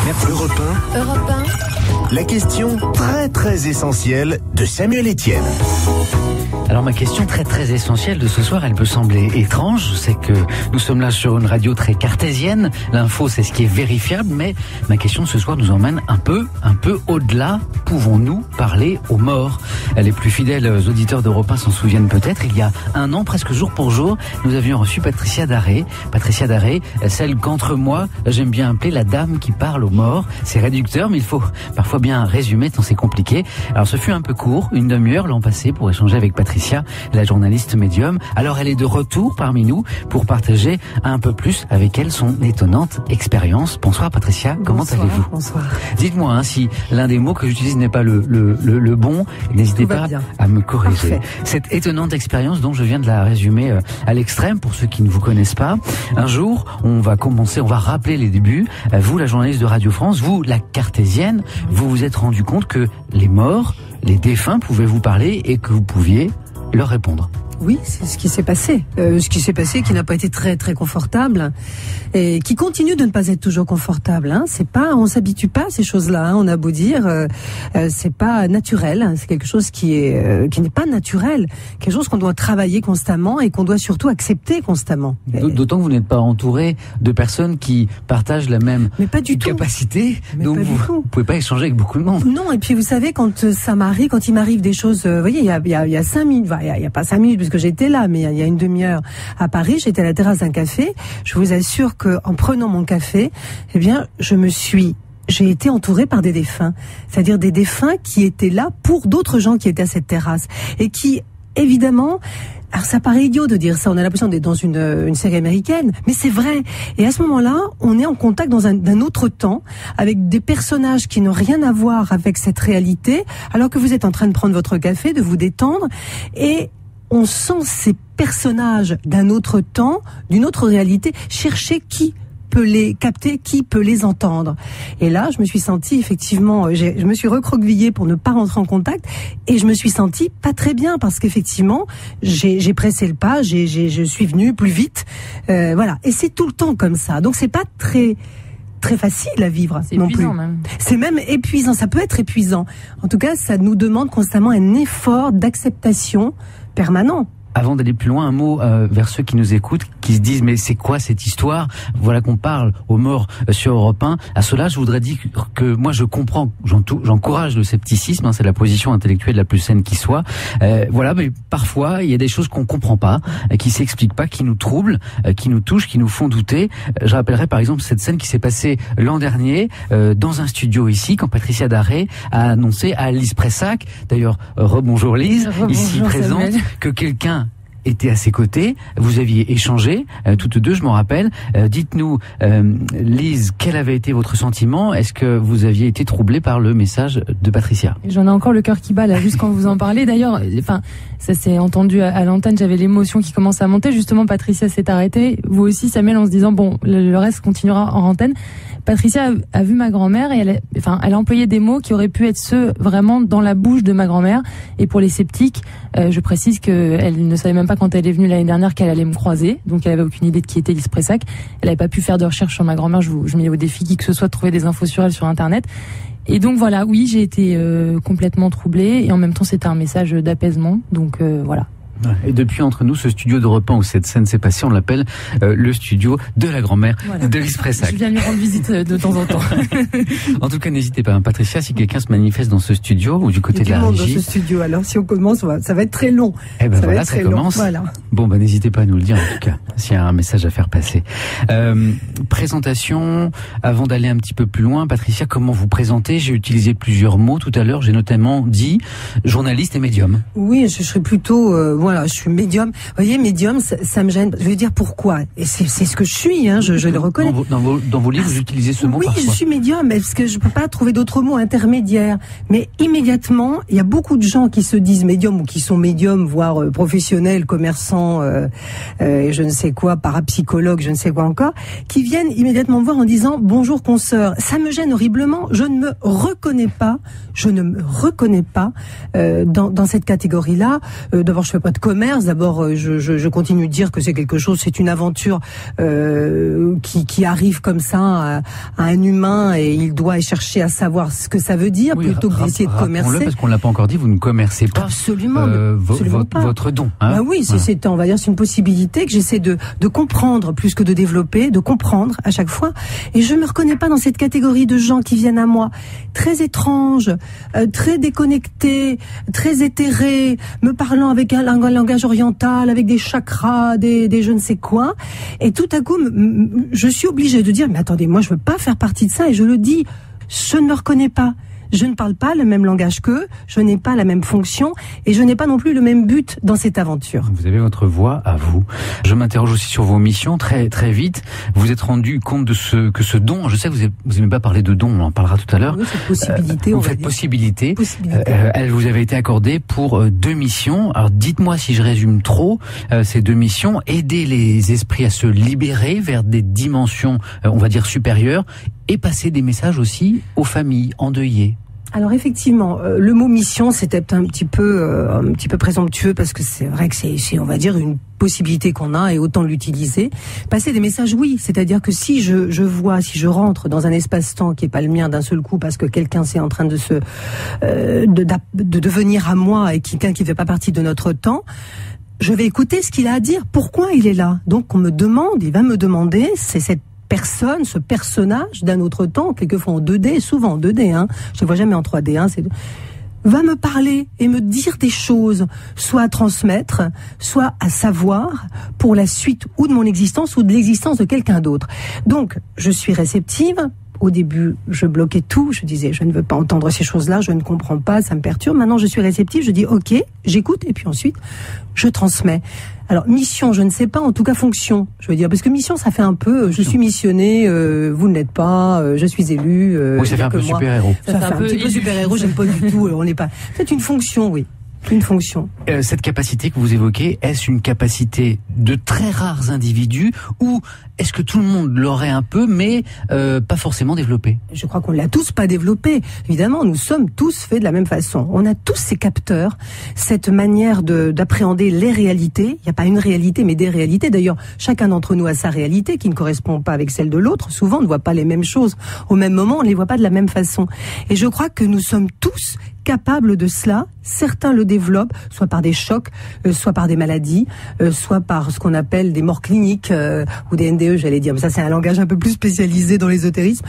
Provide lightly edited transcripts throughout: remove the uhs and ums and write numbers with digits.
Merci. Europe 1. La question très essentielle de Samuel Etienne. Alors ma question très essentielle de ce soir, elle peut sembler étrange. Je sais que nous sommes là sur une radio très cartésienne. L'info, c'est ce qui est vérifiable, mais ma question ce soir nous emmène un peu au-delà. Pouvons-nous parler aux morts? Les plus fidèles auditeurs d'Europe 1 s'en souviennent peut-être. Il y a un an, presque jour pour jour, nous avions reçu Patricia Daré. Patricia Daré, celle qu'entre moi, j'aime bien appeler la dame qui parle aux morts. C'est réducteur, mais il faut parfois bien résumer tant c'est compliqué. Alors ce fut un peu court, une demi-heure l'an passé pour échanger avec Patricia, la journaliste médium. Alors elle est de retour parmi nous pour partager un peu plus avec elle son étonnante expérience. Bonsoir Patricia, comment allez-vous? Bonsoir. Dites-moi si l'un des mots que j'utilise n'est pas le bon, n'hésitez pas à me corriger. Parfait. Cette étonnante expérience dont je viens de la résumer à l'extrême pour ceux qui ne vous connaissent pas. Un jour, on va rappeler les débuts. Vous, la journaliste de Radio France, vous, la cartésienne, vous vous êtes rendu compte que les morts, les défunts pouvaient vous parler et que vous pouviez leur répondre. Oui, c'est ce qui s'est passé. Qui n'a pas été très confortable et qui continue de ne pas être toujours confortable. C'est pas, on s'habitue pas à ces choses-là. On a beau dire, c'est pas naturel. C'est quelque chose qui n'est pas naturel. Quelque chose qu'on doit travailler constamment et qu'on doit surtout accepter constamment. D'autant que vous n'êtes pas entouré de personnes qui partagent la même capacité. Donc vous pouvez pas échanger avec beaucoup de monde. Non. Et puis vous savez, quand il m'arrive des choses, vous voyez, il y a 5 minutes, il y a pas 5 minutes que j'étais là, mais il y a une demi-heure à Paris, j'étais à la terrasse d'un café. Je vous assure que en prenant mon café, eh bien, j'ai été entourée par des défunts. C'est-à-dire des défunts qui étaient là pour d'autres gens qui étaient à cette terrasse. Et qui, évidemment, alors ça paraît idiot de dire ça, on a l'impression d'être dans une série américaine, mais c'est vrai. Et à ce moment-là, on est en contact d'un autre temps, avec des personnages qui n'ont rien à voir avec cette réalité, alors que vous êtes en train de prendre votre café, de vous détendre, et on sent ces personnages d'un autre temps, d'une autre réalité, chercher qui peut les capter, qui peut les entendre. Et là, je me suis sentie effectivement, je me suis recroquevillée pour ne pas rentrer en contact, et je me suis sentie pas très bien parce qu'effectivement, j'ai pressé le pas, je suis venue plus vite, voilà. Et c'est tout le temps comme ça. Donc c'est pas très facile à vivre non plus. Même. C'est même épuisant. Ça peut être épuisant. En tout cas, ça nous demande constamment un effort d'acceptation permanent. Avant d'aller plus loin, un mot vers ceux qui nous écoutent, qui se disent mais c'est quoi cette histoire? Voilà qu'on parle aux morts sur Europe 1. À cela, je voudrais dire que moi je comprends, j'encourage le scepticisme, c'est la position intellectuelle la plus saine qui soit. Voilà, mais parfois il y a des choses qu'on comprend pas, qui s'expliquent pas, qui nous troublent, qui nous touchent, qui nous font douter. Je rappellerai par exemple cette scène qui s'est passée l'an dernier dans un studio ici, quand Patricia Daré a annoncé à Lise Pressac, d'ailleurs rebonjour Lise, ici présente, Samuel, que quelqu'un était à ses côtés, vous aviez échangé, toutes deux, je m'en rappelle. Dites-nous, Lise, quel avait été votre sentiment? Est-ce que vous aviez été troublée par le message de Patricia? J'en ai encore le cœur qui bat là, juste quand vous en parlez. D'ailleurs, ça s'est entendu à l'antenne, j'avais l'émotion qui commence à monter. Justement, Patricia s'est arrêtée. Vous aussi, Samuel, en se disant, bon, le reste continuera en antenne. Patricia a vu ma grand-mère et elle a employé des mots qui auraient pu être ceux vraiment dans la bouche de ma grand-mère. Et pour les sceptiques, je précise qu'elle ne savait même pas quand elle est venue l'année dernière qu'elle allait me croiser. Donc elle avait aucune idée de qui était Lise Pressac. Elle n'avait pas pu faire de recherche sur ma grand-mère. Je mets au défi qui que ce soit de trouver des infos sur elle sur Internet. Et donc voilà, oui, j'ai été complètement troublée. Et en même temps, c'était un message d'apaisement. Donc voilà. Et depuis entre nous, ce studio d'Europe 1 où cette scène s'est passée, on l'appelle le studio de la grand-mère de Lise Pressac. Je viens lui rendre visite de temps en temps. En tout cas, n'hésitez pas, Patricia, si quelqu'un se manifeste dans ce studio ou du côté de la régie. Dans ce studio, alors si on commence, ça va être très long. Eh ben voilà, ça commence. Voilà. Bon, n'hésitez pas à nous le dire en tout cas, s'il y a un message à faire passer. Présentation, avant d'aller un petit peu plus loin, Patricia, comment vous présentez? J'ai utilisé plusieurs mots tout à l'heure, j'ai notamment dit journaliste et médium. Oui, je serais plutôt... voilà, je suis médium. Vous voyez, médium, ça me gêne. Je veux dire pourquoi. Et c'est ce que je suis, je le reconnais. Dans vos livres, vous utilisez ce mot parfois. Oui, je suis médium, parce que je peux pas trouver d'autres mots intermédiaires. Mais immédiatement, il y a beaucoup de gens qui se disent médium ou qui sont médiums, voire professionnels, commerçants, je ne sais quoi, parapsychologues, je ne sais quoi encore, qui viennent immédiatement me voir en disant bonjour consoeur. Ça me gêne horriblement. Je ne me reconnais pas dans cette catégorie-là. D'abord, je fais pas de commerce. D'abord, je continue de dire que c'est quelque chose, c'est une aventure qui arrive comme ça à un humain et il doit chercher à savoir ce que ça veut dire plutôt que d'essayer de commercer. Parce qu'on l'a pas encore dit, vous ne commercez pas. Absolument pas. Votre don. Hein, bah oui, c'est on va dire c'est une possibilité que j'essaie de comprendre plus que de développer, de comprendre à chaque fois. Et je me reconnais pas dans cette catégorie de gens qui viennent à moi très étranges, très déconnectés, très éthérés, me parlant avec un langage oriental, avec des chakras, des je ne sais quoi. Et tout à coup, je suis obligée de dire mais attendez, moi je veux pas faire partie de ça et je le dis, je ne me reconnais pas. Je ne parle pas le même langage qu'eux, je n'ai pas la même fonction et je n'ai pas non plus le même but dans cette aventure. Vous avez votre voix à vous. Je m'interroge aussi sur vos missions très très vite. Vous êtes rendu compte de ce don. Je sais que vous n'aimez pas parler de don, on en parlera tout à l'heure. Oui, cette possibilité. Vous faites possibilité. Elle vous avait été accordée pour 2 missions. Alors dites-moi si je résume trop ces 2 missions. Aider les esprits à se libérer vers des dimensions, on va dire supérieures, et passer des messages aussi aux familles endeuillées. Alors effectivement, le mot mission, c'était un petit peu présomptueux parce que c'est vrai que c'est on va dire une possibilité qu'on a et autant l'utiliser. Passer des messages, oui, c'est-à-dire que si je rentre dans un espace-temps qui est pas le mien d'un seul coup parce que quelqu'un c'est en train de de devenir à moi et quelqu'un qui fait pas partie de notre temps, je vais écouter ce qu'il a à dire, pourquoi il est là. Donc il va me demander, c'est cette personne, ce personnage d'un autre temps, quelquefois en 2D, souvent en 2D, je ne vois jamais en 3D, va me parler et me dire des choses, soit à transmettre, soit à savoir pour la suite ou de mon existence ou de l'existence de quelqu'un d'autre. Donc, je suis réceptive. Au début, je bloquais tout. Je disais, je ne veux pas entendre ces choses-là, je ne comprends pas, ça me perturbe. Maintenant, je suis réceptive, je dis, ok, j'écoute, et puis ensuite, je transmets. Alors, mission, je ne sais pas, en tout cas, fonction. Je veux dire, parce que mission, ça fait un peu, je suis missionné, vous ne l'êtes pas, je suis élu. Oui, ça fait un peu super-héros. Ça fait un petit peu super-héros, j'aime pas du tout, on n'est pas. C'est une fonction, oui. Une fonction. Cette capacité que vous évoquez, est-ce une capacité de très rares individus ou est-ce que tout le monde l'aurait un peu mais pas forcément développé? Je crois qu'on l'a tous pas développé. Évidemment, nous sommes tous faits de la même façon. On a tous ces capteurs, cette manière d'appréhender les réalités. Il n'y a pas une réalité mais des réalités. D'ailleurs, chacun d'entre nous a sa réalité qui ne correspond pas avec celle de l'autre. Souvent, on ne voit pas les mêmes choses au même moment, on ne les voit pas de la même façon. Et je crois que nous sommes tous capables de cela. Certains le développent, soit par des chocs, soit par des maladies, soit par ce qu'on appelle des morts cliniques ou des NDE, j'allais dire. Mais ça, c'est un langage un peu plus spécialisé dans l'ésotérisme.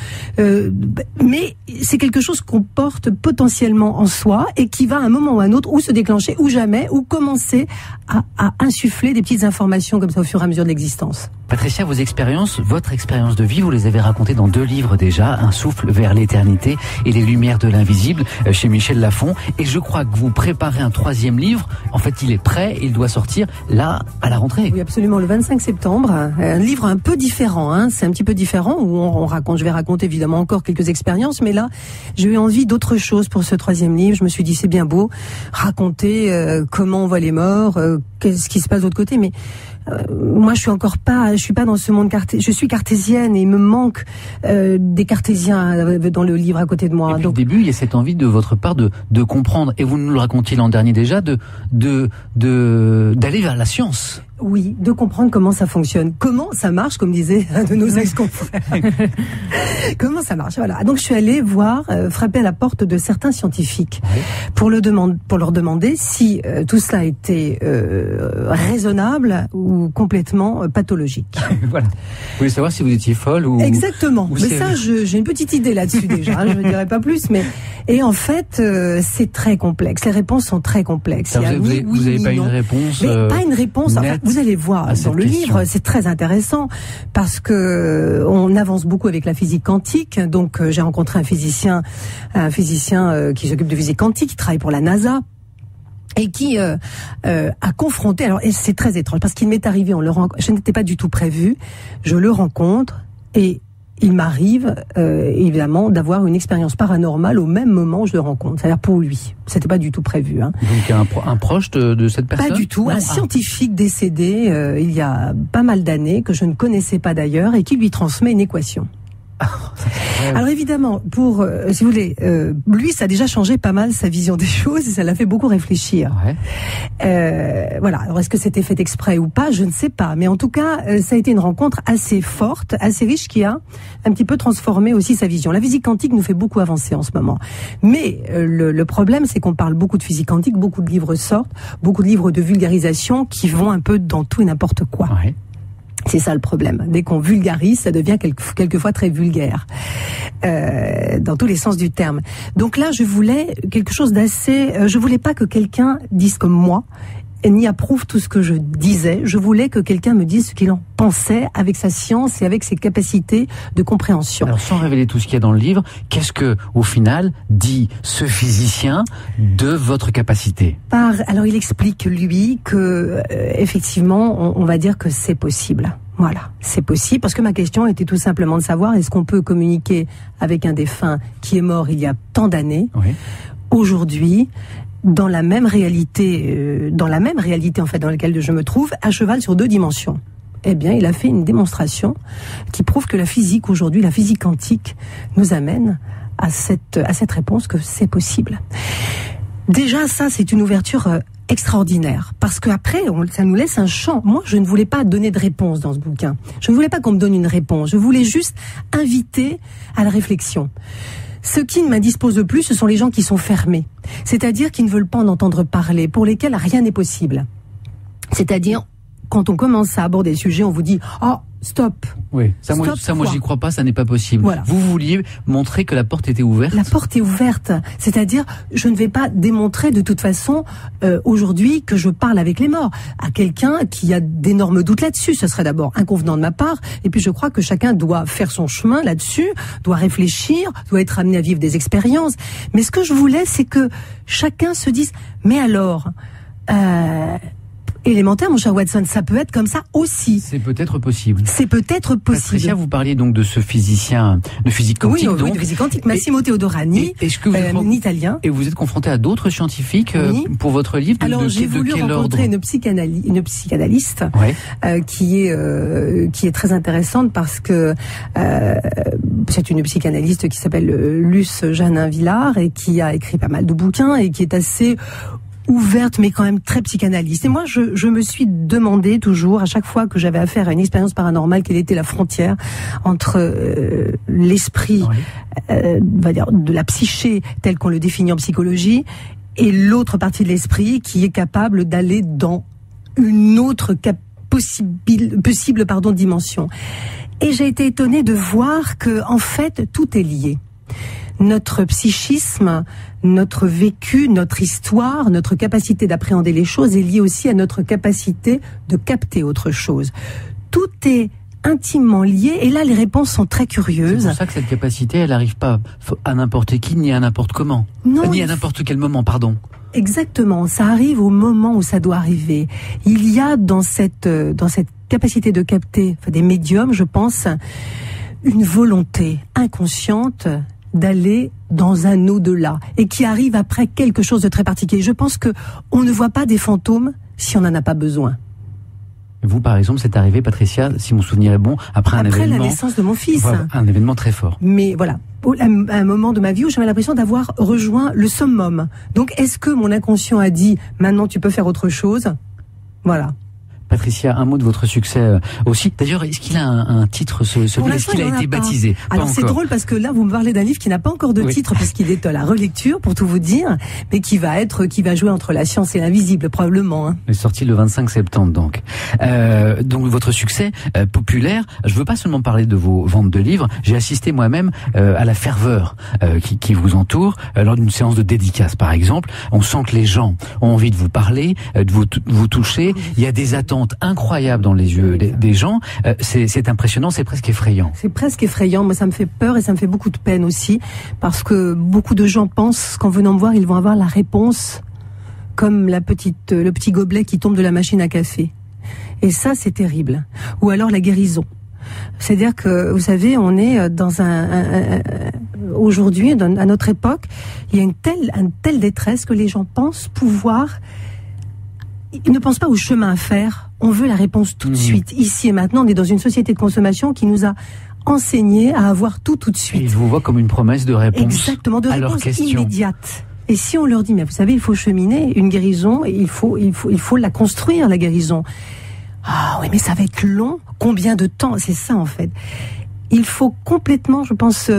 Mais c'est quelque chose qu'on porte potentiellement en soi et qui va à un moment ou à un autre ou se déclencher ou jamais, ou commencer à insuffler des petites informations comme ça au fur et à mesure de l'existence. Patricia, votre expérience de vie, vous les avez racontées dans 2 livres déjà, Un souffle vers l'éternité et Les lumières de l'invisible, chez Michel Lafon. Et je crois que vous préparez un 3e livre. En fait, il est prêt, il doit sortir là, à la rentrée. Oui, absolument, le 25 septembre. Un livre un peu différent, c'est un petit peu différent, où je vais raconter évidemment encore quelques expériences, mais là, j'ai eu envie d'autre chose pour ce 3e livre. Je me suis dit, c'est bien beau, raconter comment on voit les morts, qu'est-ce qui se passe de l'autre côté, mais moi, je suis pas dans ce monde je suis cartésienne et il me manque des cartésiens dans le livre à côté de moi. Et puis, au début, il y a cette envie de votre part de comprendre, et vous nous le racontiez l'an dernier déjà, d'aller vers la science. Oui, de comprendre comment ça fonctionne, comment ça marche, comme disait un de nos ex-confrères. Comment ça marche, voilà. Donc je suis allée frapper à la porte de certains scientifiques pour leur demander si tout cela était raisonnable ou complètement pathologique. Voilà. Vous voulez savoir si vous étiez folle ou... Exactement. Mais ça, j'ai une petite idée là-dessus déjà, je ne dirais pas plus, mais... Et en fait, c'est très complexe. Les réponses sont très complexes. Vous n'avez pas une réponse pas une réponse. Enfin, vous allez voir dans le livre, c'est très intéressant parce que on avance beaucoup avec la physique quantique. Donc, j'ai rencontré un physicien qui s'occupe de physique quantique, qui travaille pour la NASA. Et qui a confronté. Alors, et c'est très étrange parce qu'il m'est arrivé, je n'étais pas du tout prévu. Je le rencontre et il m'arrive évidemment d'avoir une expérience paranormale au même moment où je le rencontre. C'est-à-dire pour lui, c'était pas du tout prévu. Donc un proche de cette personne? Pas du tout, un scientifique décédé il y a pas mal d'années que je ne connaissais pas d'ailleurs et qui lui transmet une équation. Alors évidemment, pour, si vous voulez, lui, ça a déjà changé pas mal sa vision des choses et ça l'a fait beaucoup réfléchir. Ouais. Voilà. Alors est-ce que c'était fait exprès ou pas, je ne sais pas. Mais en tout cas, ça a été une rencontre assez forte, assez riche, qui a un petit peu transformé aussi sa vision. La physique quantique nous fait beaucoup avancer en ce moment. Mais le problème, c'est qu'on parle beaucoup de physique quantique, beaucoup de livres sortent, beaucoup de livres de vulgarisation qui vont un peu dans tout et n'importe quoi. Ouais. C'est ça le problème. Dès qu'on vulgarise, ça devient quelquefois très vulgaire, dans tous les sens du terme. Donc là, je voulais quelque chose d'assez. Je voulais pas que quelqu'un dise comme moi, ni approuve tout ce que je disais. Je voulais que quelqu'un me dise ce qu'il en pensait avec sa science et avec ses capacités de compréhension. Alors, sans révéler tout ce qu'il y a dans le livre, qu'est-ce que, au final, dit ce physicien de votre capacité? Alors, il explique, lui, que, effectivement, on va dire que c'est possible. Voilà, c'est possible, parce que ma question était tout simplement de savoir, est-ce qu'on peut communiquer avec un défunt qui est mort il y a tant d'années, oui, aujourd'hui, dans la même réalité en fait dans laquelle je me trouve, à cheval sur 2 dimensions. Eh bien, il a fait une démonstration qui prouve que la physique aujourd'hui, la physique quantique, nous amène à cette réponse que c'est possible. Déjà, ça, c'est une ouverture extraordinaire, parce qu'après, ça nous laisse un champ. Moi, je ne voulais pas donner de réponse dans ce bouquin. Je ne voulais pas qu'on me donne une réponse. Je voulais juste inviter à la réflexion. Ce qui m'indispose le plus, ce sont les gens qui sont fermés. C'est-à-dire qui ne veulent pas en entendre parler, pour lesquels rien n'est possible. C'est-à-dire, quand on commence à aborder le sujet, on vous dit « Oh, stop !» Oui, moi j'y crois pas, ça n'est pas possible. Voilà. Vous vouliez montrer que la porte était ouverte? La porte est ouverte, c'est-à-dire je ne vais pas démontrer de toute façon aujourd'hui que je parle avec les morts à quelqu'un qui a d'énormes doutes là-dessus. Ce serait d'abord inconvenant de ma part, et puis je crois que chacun doit faire son chemin là-dessus, doit réfléchir, doit être amené à vivre des expériences. Mais ce que je voulais, c'est que chacun se dise « Mais alors élémentaire, mon cher Watson, ça peut être comme ça aussi. » C'est peut-être possible. C'est peut-être possible. Patricia, vous parliez donc de ce physicien de physique quantique. Oui, donc, de physique quantique, Massimo Teodorani, un Italien. Et vous êtes confronté à d'autres scientifiques pour votre livre? Alors, j'ai voulu rencontrer une psychanalyste qui est très intéressante, parce que c'est une psychanalyste qui s'appelle Luce Janin-Villard et qui a écrit pas mal de bouquins et qui est assez ouverte, mais quand même très psychanalyste. Et moi, je me suis demandé toujours, à chaque fois que j'avais affaire à une expérience paranormale, quelle était la frontière entre l'esprit, on va dire, de la psyché tel qu'on le définit en psychologie, et l'autre partie de l'esprit qui est capable d'aller dans une autre possible dimension. Et j'ai été étonnée de voir que, en fait, tout est lié. Notre psychisme, notre vécu, notre histoire, notre capacité d'appréhender les choses est liée aussi à notre capacité de capter autre chose. Tout est intimement lié, et là les réponses sont très curieuses. C'est pour ça que cette capacité, elle n'arrive pas à n'importe qui, ni à n'importe comment. Non, ni à n'importe quel moment, pardon. Exactement, ça arrive au moment où ça doit arriver. Il y a dans cette capacité de capter, des médiums, je pense, une volonté inconsciente d'aller dans un au-delà, et qui arrive après quelque chose de très particulier. Je pense que on ne voit pas des fantômes si on n'en a pas besoin. Vous, par exemple, c'est arrivé, Patricia, si mon souvenir est bon, après la naissance de mon fils. Voilà, un événement très fort. Mais voilà, à un moment de ma vie où j'avais l'impression d'avoir rejoint le summum. Donc, est-ce que mon inconscient a dit, maintenant tu peux faire autre chose? Voilà. Patricia, un mot de votre succès aussi. D'ailleurs, est-ce qu'il a un titre, ce livre? Est-ce qu'il a été baptisé? Alors c'est drôle, parce que là, vous me parlez d'un livre qui n'a pas encore de titre, puisqu'il est à la relecture, pour tout vous dire, mais qui va jouer entre la science et l'invisible, probablement. Hein. Il est sorti le 25 septembre, donc. Donc votre succès populaire, je veux pas seulement parler de vos ventes de livres, j'ai assisté moi-même à la ferveur qui vous entoure, lors d'une séance de dédicace, par exemple. On sent que les gens ont envie de vous parler, de vous toucher. Il y a des attentes incroyable dans les yeux des gens. C'est impressionnant, c'est presque effrayant. C'est presque effrayant. Moi, ça me fait peur et ça me fait beaucoup de peine aussi, parce que beaucoup de gens pensent qu'en venant me voir, ils vont avoir la réponse, comme le petit gobelet qui tombe de la machine à café. Et ça, c'est terrible. Ou alors la guérison. C'est-à-dire que, vous savez, on est dans aujourd'hui, à notre époque, il y a une telle détresse que les gens pensent pouvoir. Ils ne pensent pas au chemin à faire. On veut la réponse tout de suite, ici et maintenant. On est dans une société de consommation qui nous a enseignés à avoir tout de suite. Et ils vous voient comme une promesse de réponse. Exactement, de à leurs réponse questions. immédiate. Et si on leur dit, mais vous savez, il faut cheminer une guérison, il faut la construire, la guérison. Ah oui, mais ça va être long. Combien de temps? C'est ça, en fait. Il faut complètement, je pense,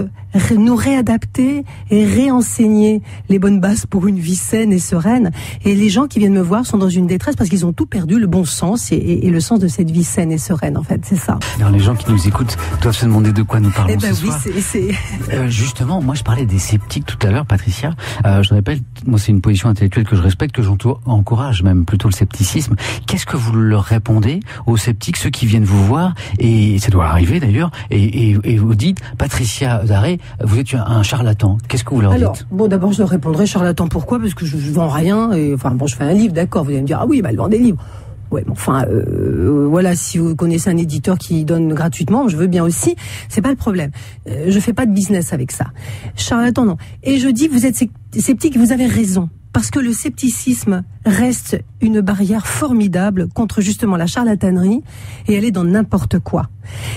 nous réadapter et réenseigner les bonnes bases pour une vie saine et sereine. Et les gens qui viennent me voir sont dans une détresse parce qu'ils ont tout perdu, le bon sens et le sens de cette vie saine et sereine, en fait, c'est ça. Alors, les gens qui nous écoutent doivent se demander de quoi nous parlons ce soir. Justement, moi je parlais des sceptiques tout à l'heure, Patricia. Je répète, moi c'est une position intellectuelle que je respecte, que j'encourage même plutôt le scepticisme. Qu'est-ce que vous leur répondez aux sceptiques, ceux qui viennent vous voir, et ça doit arriver d'ailleurs, et vous dites, Patricia Daré, vous êtes un charlatan. Qu'est-ce que vous leur dites? Bon, d'abord, je leur répondrai charlatan. Pourquoi? Parce que je vends rien. Et, enfin, bon, je fais un livre, d'accord. Vous allez me dire, ah oui, bah, elle vend des livres. Ouais, mais enfin, voilà, si vous connaissez un éditeur qui donne gratuitement, je veux bien aussi. C'est pas le problème. Je fais pas de business avec ça. Charlatan, non. Et je dis, vous êtes sceptique, vous avez raison. Parce que le scepticisme reste une barrière formidable contre justement la charlatanerie, et elle est dans n'importe quoi.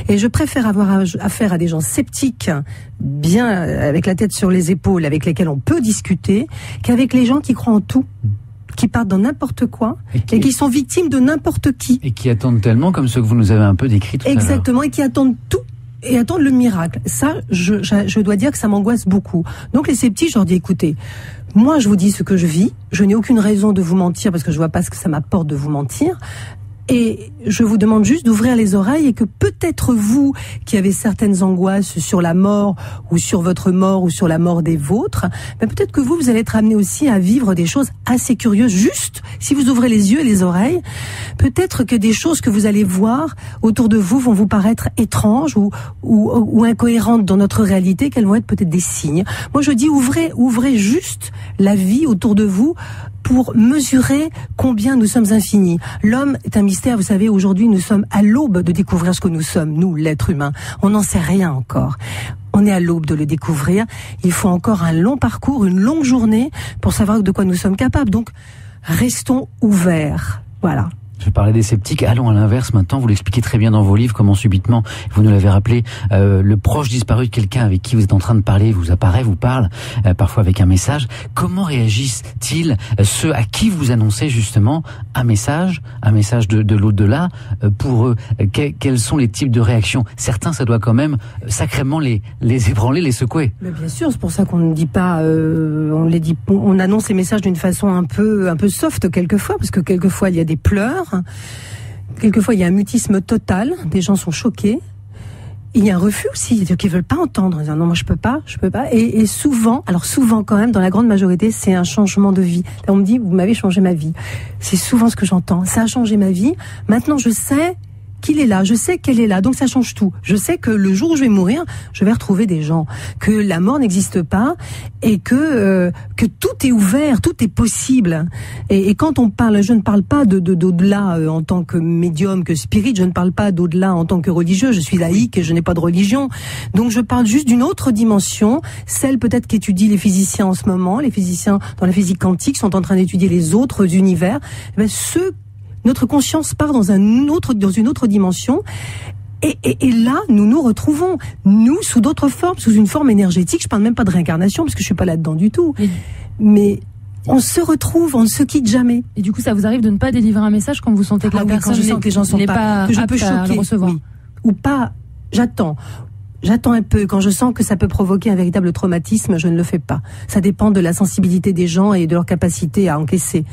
Et je préfère avoir affaire à des gens sceptiques, bien avec la tête sur les épaules, avec lesquels on peut discuter, qu'avec les gens qui croient en tout, qui partent dans n'importe quoi, et qui sont victimes de n'importe qui. Et qui attendent tellement, comme ceux que vous nous avez un peu décrits tout à l'heure. Exactement, et qui attendent tout. Et attendre le miracle. Ça, je dois dire que ça m'angoisse beaucoup. Donc les sceptiques, je leur dis, écoutez, moi je vous dis ce que je vis, je n'ai aucune raison de vous mentir parce que je vois pas ce que ça m'apporte de vous mentir. Et je vous demande juste d'ouvrir les oreilles et que peut-être vous, qui avez certaines angoisses sur la mort ou sur votre mort ou sur la mort des vôtres, mais peut-être que vous allez être amené aussi à vivre des choses assez curieuses. Juste, si vous ouvrez les yeux et les oreilles, peut-être que des choses que vous allez voir autour de vous vont vous paraître étranges ou incohérentes dans notre réalité, qu'elles vont être peut-être des signes. Moi, je dis ouvrez juste la vie autour de vous pour mesurer combien nous sommes infinis. L'homme est un mystère, vous savez, aujourd'hui nous sommes à l'aube de découvrir ce que nous sommes, nous, l'être humain. On n'en sait rien encore. On est à l'aube de le découvrir. Il faut encore un long parcours, une longue journée pour savoir de quoi nous sommes capables. Donc, restons ouverts. Voilà. Je parlais des sceptiques, allons à l'inverse maintenant, vous l'expliquez très bien dans vos livres, comment subitement, vous nous l'avez rappelé, le proche disparu de quelqu'un avec qui vous êtes en train de parler vous apparaît, vous parle, parfois avec un message. Comment réagissent-ils ceux à qui vous annoncez justement un message de l'au-delà pour eux? Quels sont les types de réactions? Certains, ça doit quand même sacrément les ébranler, les secouer. Mais bien sûr, c'est pour ça qu'on ne dit pas, on annonce les messages d'une façon un peu soft quelquefois, parce que quelquefois il y a des pleurs. Quelquefois, il y a un mutisme total. Des gens sont choqués. Il y a un refus aussi, qui veulent pas entendre. Ils disent, non, moi, je peux pas. Et souvent quand même, dans la grande majorité, c'est un changement de vie. Là, on me dit, vous m'avez changé ma vie. C'est souvent ce que j'entends. Ça a changé ma vie. Maintenant, je sais qu'il est là, je sais qu'elle est là, donc ça change tout. Je sais que le jour où je vais mourir, je vais retrouver des gens, que la mort n'existe pas et que tout est ouvert, tout est possible. Et quand on parle, je ne parle pas d'au-delà en tant que médium, que spirit, je ne parle pas d'au-delà en tant que religieux, je suis laïque et je n'ai pas de religion. Donc je parle juste d'une autre dimension, celle peut-être qu'étudient les physiciens en ce moment, les physiciens dans la physique quantique sont en train d'étudier les autres univers. Notre conscience part dans une autre dimension. Et là, nous nous retrouvons, nous, sous d'autres formes, sous une forme énergétique. Je parle même pas de réincarnation, parce que je suis pas là-dedans du tout. Mais on se retrouve, on ne se quitte jamais. Et du coup, ça vous arrive de ne pas délivrer un message quand vous sentez que la personne quand je sens que les gens sont pas, que je peux choquer, à le recevoir. Oui. Ou pas, j'attends un peu. Quand je sens que ça peut provoquer un véritable traumatisme, je ne le fais pas. Ça dépend de la sensibilité des gens et de leur capacité à encaisser.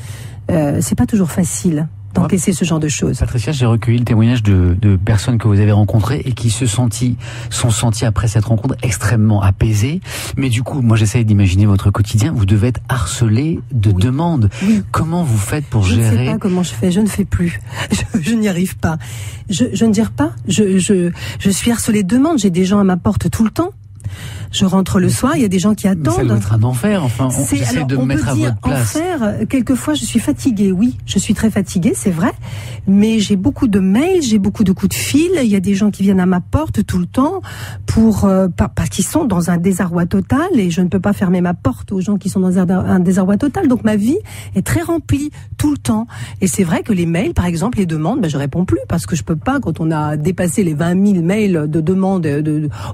C'est pas toujours facile d'encaisser ce genre de choses. Patricia, j'ai recueilli le témoignage de personnes que vous avez rencontrées et qui sont senties après cette rencontre extrêmement apaisées. Mais du coup, moi j'essaye d'imaginer votre quotidien. Vous devez être harcelé de demandes. Oui. Comment vous faites pour gérer? Je ne sais pas comment je fais. Je ne fais plus. Je n'y arrive pas. Je ne dirais pas. Je suis harcelée de demandes. J'ai des gens à ma porte tout le temps. Je rentre le soir, il y a des gens qui attendent. Ça doit être un enfer, enfin, j'essaie de me mettre à votre place. Enfer, quelquefois je suis fatiguée, oui, je suis très fatiguée, c'est vrai, mais j'ai beaucoup de mails, j'ai beaucoup de coups de fil, il y a des gens qui viennent à ma porte tout le temps parce qu'ils sont dans un désarroi total et je ne peux pas fermer ma porte aux gens qui sont dans un désarroi total, donc ma vie est très remplie tout le temps. Et c'est vrai que les mails, par exemple, les demandes, je réponds plus parce que je peux pas, quand on a dépassé les 20 000 mails de demandes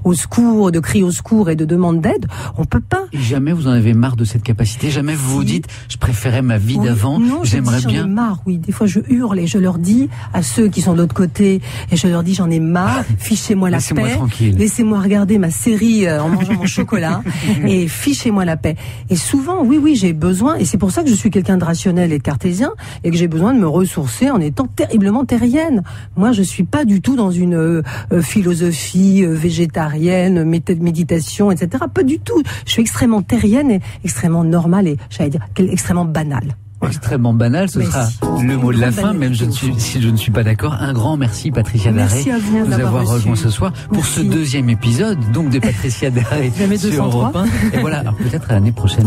au secours, de cris au secours et de demandes d'aide, on peut pas. Et jamais vous en avez marre de cette capacité? Jamais vous vous dites, je préférais ma vie d'avant, j'aimerais bien. J'en ai marre, oui. Des fois, je hurle et je leur dis à ceux qui sont de l'autre côté, et je leur dis, j'en ai marre, fichez-moi la paix. Laissez-moi tranquille. Laissez-moi regarder ma série en mangeant mon chocolat, et fichez-moi la paix. Et souvent, oui, j'ai besoin, et c'est pour ça que je suis quelqu'un de rationnel et de cartésien, et que j'ai besoin de me ressourcer en étant terriblement terrienne. Moi, je suis pas du tout dans une philosophie végétarienne, méditation, etc. Pas du tout. Je suis extrêmement terrienne et extrêmement normale et, j'allais dire, extrêmement banale. Extrêmement banal, ce sera le mot de la fin, même si je ne suis pas d'accord. Un grand merci, Patricia Darré, de nous avoir rejoint ce soir pour ce deuxième épisode, donc de Patricia Darré sur Europe 1. Et voilà, alors peut-être à l'année prochaine.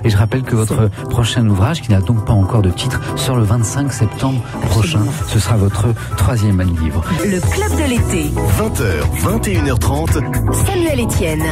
Et je rappelle que votre prochain ouvrage, qui n'a donc pas encore de titre, sort le 25 septembre prochain. Ce sera votre 3e livre. Le Club de l'été. 20h, 21h30. Samuel Etienne.